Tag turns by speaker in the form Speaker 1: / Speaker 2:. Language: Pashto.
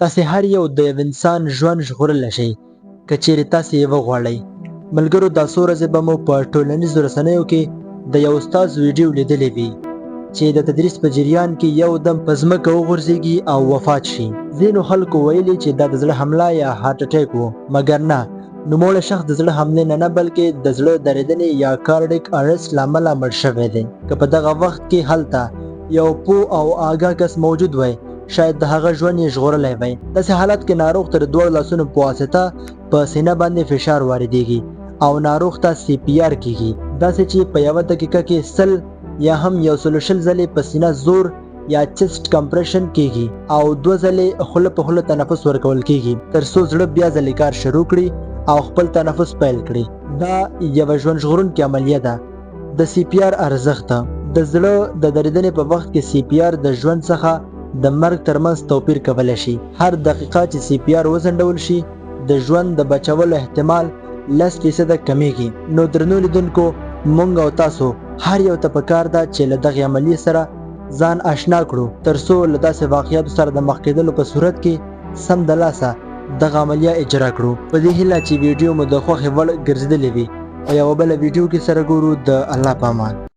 Speaker 1: تاسې هر یو د یو انسان ژوند ژغورلی شئ که چیرې تاسې یې وغواړئ. ملګرو، دا څو ورځې به مو په ټولنیزو رسنیو کې د یو استاد ویډیو لیدلې وي چې د تدریس په جریان کې یو دم په ځمکه وغورځېږي او وفات شي. ځینو خلکو ویلي چې دا د زړه حمله یا هارټ اټیک و، مګر نه، نوموړی شخص د زړه حملې نه بلکې د زړه درېدنې یا کارډیک ارست له امله مړ شوی دی. که په دغه وخت کې هلته یو پوه او آګاه کس موجود وای، شاید د هغه ژوند یې ژغورلی وای. داسې حالت کې ناروغ ته د دواړو لاسونو په واسطه په سینه باندې فشار واردېږي او ناروغ ته CPR کیږي، داسې چې په یوه دقیقه کې 100 یا هم 120 ځلې په سینه زور یا چست کمپریشن کیږي او 2 ځلې خوله په خوله تنفس ورکول کیږي تر څو زړه بیا ځلې کار شروع کړي او خپل تنفس پیل کړي. دا یوه ژوند ژغورونکې عملیه ده. د CPR ارزښت: د زړه د درېدنې په وخت کې CPR د ژوند څخه د مرګ ترمنځ توپیر کولی شي. هر دقیقه چې CPR وځنډول شي، د ژوند د بچولو احتمال 10% کمیږي. نو درنو لیدونکو، مونږ او تاسو هر یو ته پکار ده چې له دغې عملیې سره ځان آشنا کړو تر څو له داسې واقعیاتو سره د مخ کېدلو په صورت کې سم د لاسه دغه عملیه اجرا کړو. په دې هیله چې ویډیو مو د خوښې وړ ګرځېدلې وي. په یوه بله ویډیو کې سره ګورو. د الله په امان.